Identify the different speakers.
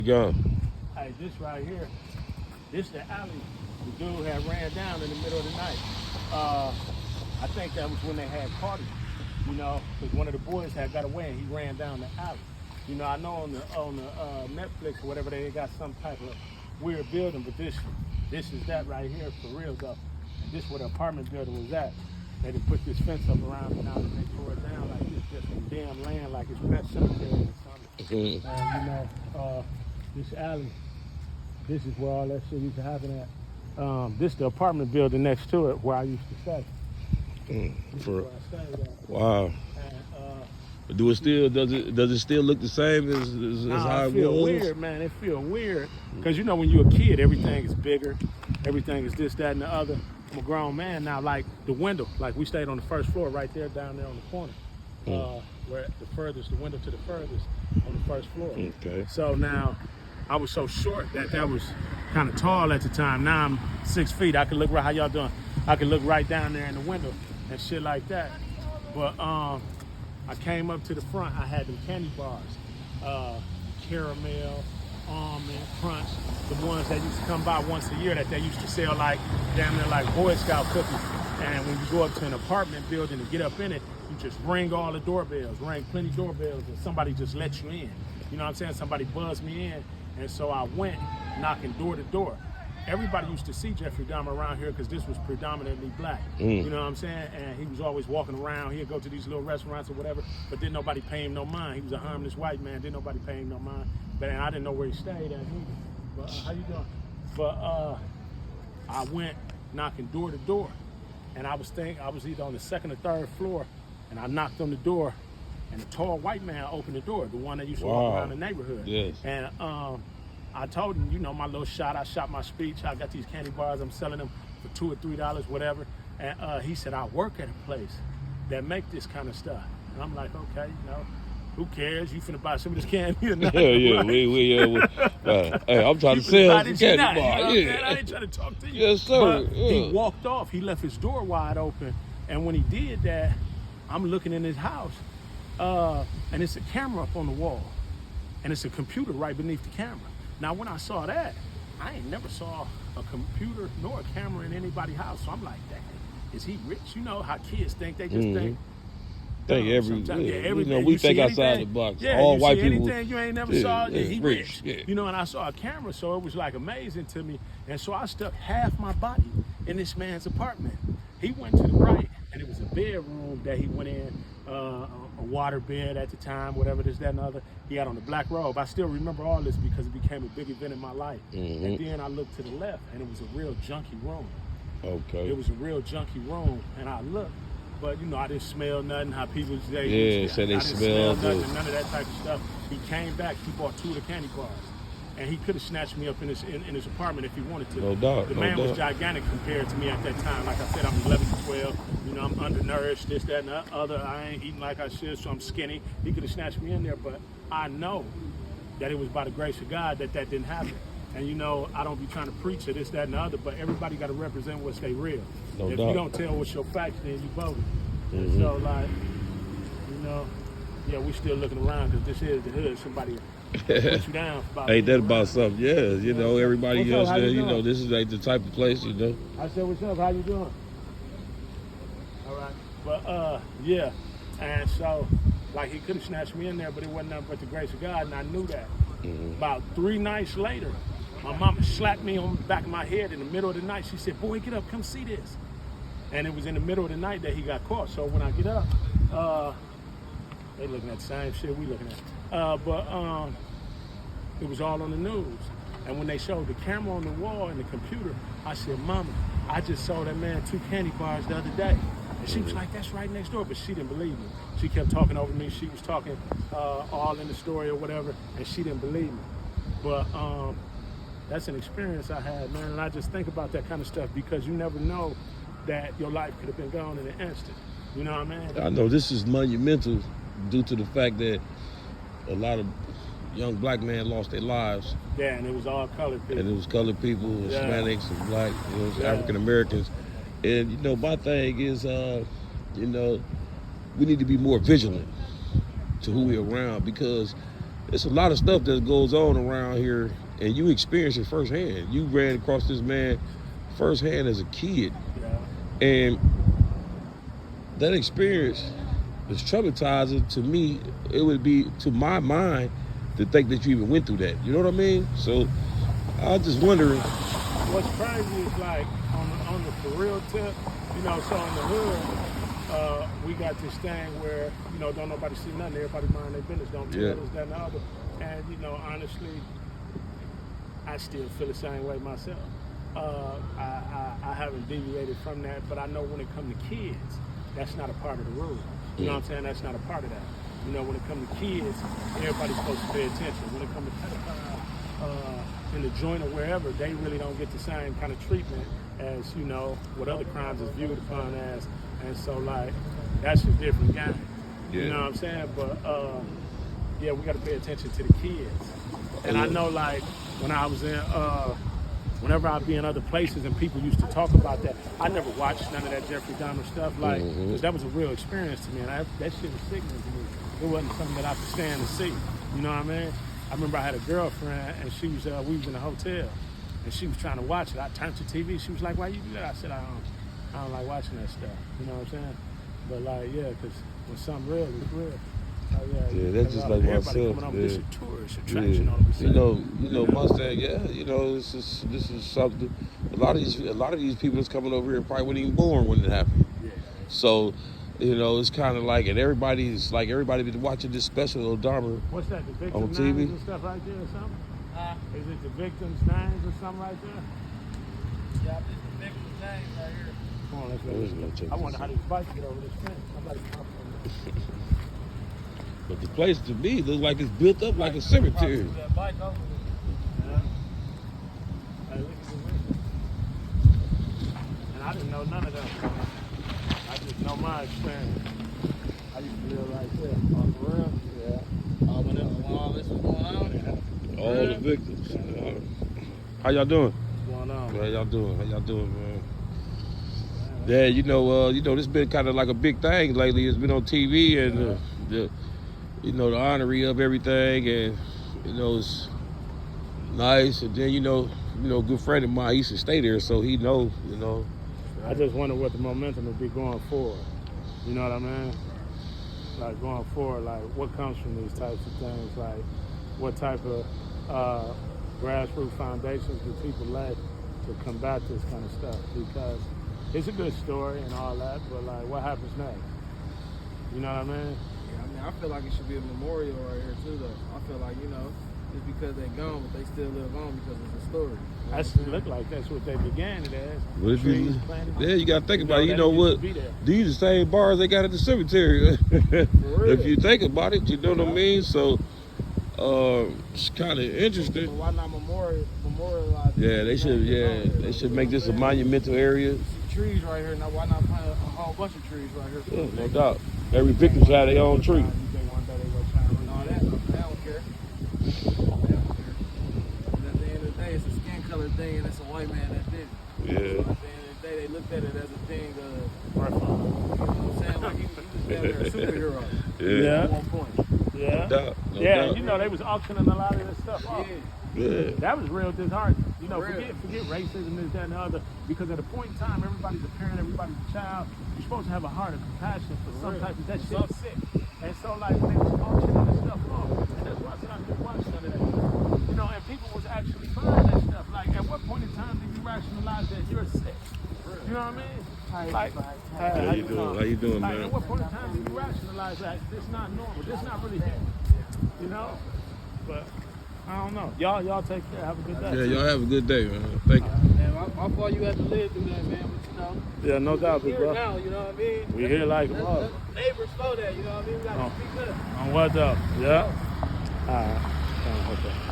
Speaker 1: Go.
Speaker 2: Hey, this right here, this the alley the dude had ran down in the middle of the night. I think that was when they had caught him, because one of the boys had got away and he ran down the alley. I know on the Netflix or whatever they got some type of weird building, but this is that right here for real though. And this where the apartment building was at. They done put this fence up around it now and they tore it down like it's just some damn land, like it's pet cemetery or something. And this alley, this is where all that shit used to happen at. This the apartment building next to it where I used to stay. This is where I stayed at.
Speaker 1: Wow.
Speaker 2: And,
Speaker 1: does it still look the same as how it
Speaker 2: feel
Speaker 1: was?
Speaker 2: Weird, man. It feel weird because when you're a kid, everything is bigger, everything is this, that, and the other. I'm a grown man now. Like the window, like we stayed on the first floor, right there, down there on the corner, where the window to the furthest on the first floor.
Speaker 1: Okay.
Speaker 2: So now, I was so short that was kind of tall at the time. Now I'm 6 feet. I could look right. How y'all doing? I could look right down there in the window and shit like that. But I came up to the front. I had them candy bars, caramel, almond, crunch, the ones that used to come by once a year that they used to sell like damn near like Boy Scout cookies. And when you go up to an apartment building and get up in it, you just ring all the doorbells, ring plenty doorbells, and somebody just lets you in. You know what I'm saying? Somebody buzzed me in, and so I went knocking door to door. Everybody used to see Jeffrey Dahmer around here because this was predominantly black. You know what I'm saying? And he was always walking around. He'd go to these little restaurants or whatever, but didn't nobody pay him no mind. He was a harmless white man. Didn't nobody pay him no mind. But I didn't know where he stayed at either. But how you doing? But I went knocking door to door, and I was either on the second or third floor, and I knocked on the door, and a tall white man opened the door, the one that used to walk around the neighborhood.
Speaker 1: Yes.
Speaker 2: And I told him, my little shot. I shot my speech. I got these candy bars. I'm selling them for $2 or $3, whatever. And he said, I work at a place that make this kind of stuff. And I'm like, okay, who cares? You finna buy some of this candy or not?
Speaker 1: Yeah,
Speaker 2: right?
Speaker 1: hey, I'm trying to sell some candy bars.
Speaker 2: I ain't trying to talk to you.
Speaker 1: Yes, sir.
Speaker 2: But he walked off. He left his door wide open. And when he did that, I'm looking in his house, and it's a camera up on the wall, and it's a computer right beneath the camera. Now, when I saw that, I ain't never saw a computer nor a camera in anybody's house. So I'm like, dang, is he rich? You know how kids think. They just think.
Speaker 1: Everything. We think outside the box.
Speaker 2: Yeah,
Speaker 1: all
Speaker 2: you
Speaker 1: white
Speaker 2: see
Speaker 1: people.
Speaker 2: Anything you ain't never saw, he rich.
Speaker 1: Yeah.
Speaker 2: And I saw a camera, so it was like amazing to me. And so I stuck half my body in this man's apartment. He went to the right, and it was a bedroom that he went in, a water bed at the time, whatever this, that, and the other. He had on a black robe. I still remember all this because it became a big event in my life. And then I looked to the left, and it was a real junky room.
Speaker 1: Okay.
Speaker 2: It was a real junky room, and I looked, but I didn't smell nothing. How people say,
Speaker 1: they
Speaker 2: I
Speaker 1: smell
Speaker 2: didn't smell
Speaker 1: good.
Speaker 2: nothing, none of that type of stuff. He came back. He bought 2 of the candy bars, and he could have snatched me up in his apartment if he wanted to.
Speaker 1: No doubt.
Speaker 2: The man was gigantic compared to me at that time. Like I said, I'm 11 to 12. I'm undernourished, this, that, and the other. I ain't eating like I should, so I'm skinny. He could have snatched me in there, but I know that it was by the grace of God that didn't happen. And I don't be trying to preach or this, that, and the other, but everybody got to represent what's they real.
Speaker 1: No
Speaker 2: if
Speaker 1: doubt.
Speaker 2: you don't tell what's your facts, then you voted. And so, like, we still looking around because this is the hood. Somebody put you down for about
Speaker 1: Ain't that about something? Yeah, everybody
Speaker 2: What's
Speaker 1: else
Speaker 2: up?
Speaker 1: there, this is like the type of place,
Speaker 2: I said, what's up? How you doing? All right. But, yeah. And so, like, he could have snatched me in there, but it wasn't nothing but the grace of God, and I knew that. About 3 nights later, my mama slapped me on the back of my head in the middle of the night. She said, boy, get up, come see this. And it was in the middle of the night that he got caught. So when I get up, they looking at the same shit we looking at. But it was all on the news. And when they showed the camera on the wall and the computer, I said, Mama, I just saw that man 2 candy bars the other day. And she was like, that's right next door. But she didn't believe me. She kept talking over me. She was talking all in the story or whatever, and she didn't believe me. But that's an experience I had, man. And I just think about that kind of stuff because you never know that your life could have been gone in an instant. You know what I mean?
Speaker 1: I know this is monumental due to the fact that a lot of young black men lost their lives.
Speaker 2: Yeah, and it was all colored people.
Speaker 1: And it was colored people, Hispanics and black, African Americans. And, my thing is, we need to be more vigilant to who we're around because it's a lot of stuff that goes on around here, and you experience it firsthand. You ran across this man firsthand as a kid,
Speaker 2: Yeah.
Speaker 1: and that experience is traumatizing to me. It would be to my mind to think that you even went through that. You know what I mean? So I just wonder.
Speaker 2: What's crazy is like on the for real tip, you know, so in the hood, we got this thing where, you know, don't nobody see nothing, everybody mind their business, don't tell us that and the other. And, you know, honestly, I still feel the same way myself. I haven't deviated from that, but I know when it comes to kids, that's not a part of the rule. You know what I'm saying? That's not a part of that. You know, when it comes to kids, everybody's supposed to pay attention. When it comes to pedophiles, in the joint or wherever, they really don't get the same kind of treatment as, you know, what other crimes is viewed upon as. And so, like, that's a different game.
Speaker 1: Yeah.
Speaker 2: You know what I'm saying? But, yeah, we got to pay attention to the kids. And I know, like, when I was in, whenever I'd be in other places and people used to talk about that, I never watched none of that Jeffrey Dahmer stuff, like, 'cause that was a real experience to me, and that shit was sickening to me. It wasn't something that I could stand and see. You know what I mean? I remember I had a girlfriend, and she was, we was in a hotel, and she was trying to watch it. I turned to TV. She was like, "Why you do that?" I said, "I don't like watching that stuff." You know what I'm saying? But like, yeah, because when something real, it's real.
Speaker 1: Yeah, that's just like myself.
Speaker 2: This is a tourist attraction all of a sudden.
Speaker 1: You know, Mustang. Yeah, you know, this is something. A lot of these people that's coming over here probably weren't even born when it happened.
Speaker 2: Yeah.
Speaker 1: So, you know, it's kind of like, and everybody been watching this special of Dahmer.
Speaker 2: What's that? The
Speaker 1: on
Speaker 2: victims'
Speaker 1: TV?
Speaker 2: names and stuff right there or something? Is it the victims' names or something right there?
Speaker 3: Yeah, this is the victim's name right here.
Speaker 2: Come on, let's
Speaker 1: Let's go
Speaker 2: go.
Speaker 1: check
Speaker 2: I
Speaker 1: this
Speaker 2: wonder how
Speaker 1: out.
Speaker 2: these bikes get over this fence. I'm about to pop on
Speaker 1: But the place to me looks like it's built up like a cemetery.
Speaker 3: Probably that bike over there.
Speaker 2: Hey, look at the window. And I didn't know none of that. I just know my experience. I used to live right there.
Speaker 3: Oh, for real?
Speaker 2: Yeah.
Speaker 3: When all this was going on?
Speaker 1: All the victims. How y'all doing?
Speaker 2: What's going on?
Speaker 1: How y'all doing? How y'all doing, man? Yeah, you know, this been kind of like a big thing lately. It's been on TV, and the honorary of everything, and you know, it's nice. And then you know, a good friend of mine, he used to stay there, so he know, you know.
Speaker 2: I just wonder what the momentum would be going forward. You know what I mean? Like going forward, like what comes from these types of things? Like what type of grassroots foundations do people lay to combat this kind of stuff? Because it's a good story and all that, but like what happens next? You know what I mean?
Speaker 3: Yeah, I mean, I feel like it should be a memorial right here too, though. I feel like, you know, just because they're gone, but they still live on because it's a story.
Speaker 2: That's look like that's what they began it as.
Speaker 1: What if
Speaker 2: Trees
Speaker 1: you,
Speaker 2: planted.
Speaker 1: yeah, you gotta think about it. You
Speaker 2: that
Speaker 1: know
Speaker 2: used
Speaker 1: what?
Speaker 2: to be there.
Speaker 1: These the same bars they got at the cemetery.
Speaker 3: real.
Speaker 1: If you think about it, you know what I mean. So, it's kind of interesting.
Speaker 3: But why not memorialize it?
Speaker 1: Yeah, they should. Yeah, they should make this a monumental area.
Speaker 3: Some trees right here. Now, why not plant a whole bunch of trees right here?
Speaker 1: Yeah, no doubt. Every victim's had their own tree.
Speaker 2: You think one day they gonna try and
Speaker 3: No, they don't care. They don't care. And at the end of the day, it's a skin color thing, and it's a white man that did it.
Speaker 1: Yeah.
Speaker 3: So at the end of the day, they looked at it as a thing of, you know what I'm saying? Like he was down there a superhero
Speaker 1: Yeah.
Speaker 3: at one point.
Speaker 2: Yeah.
Speaker 1: No doubt. No
Speaker 2: Yeah,
Speaker 1: doubt.
Speaker 2: you know they was auctioning a lot of this stuff off.
Speaker 3: Yeah.
Speaker 1: Yeah.
Speaker 2: That was real disheartening. You know,
Speaker 3: Real.
Speaker 2: forget racism, this, that, and the other. Because at a point in time, everybody's a parent, everybody's a child. You're supposed to have a heart of compassion for some
Speaker 3: Real.
Speaker 2: type of that shit is sick. And so, like, when they was auctioning this stuff off, and that's why I said I couldn't watch none of that stuff. You know, and people was actually buying that stuff. Like, at what point in time did you rationalize that you're sick? You know what I mean? Like,
Speaker 1: How you doing? How you doing,
Speaker 2: like,
Speaker 1: man?
Speaker 2: at what point in time did you rationalize that this not normal? This not really human. You know? But I don't know. Y'all take care. Have a good day.
Speaker 1: Yeah, y'all have a good day, man. Thank you.
Speaker 3: Man, my fault you had to live through that, man. But, you know,
Speaker 2: Yeah, no doubt,
Speaker 3: we
Speaker 2: big
Speaker 3: here
Speaker 2: bro.
Speaker 3: now, you know what I mean?
Speaker 2: We here like a mother.
Speaker 3: Neighbors know that, you know what I mean? We got to
Speaker 2: Oh.
Speaker 3: speak up.
Speaker 2: On what though? Yeah. All right.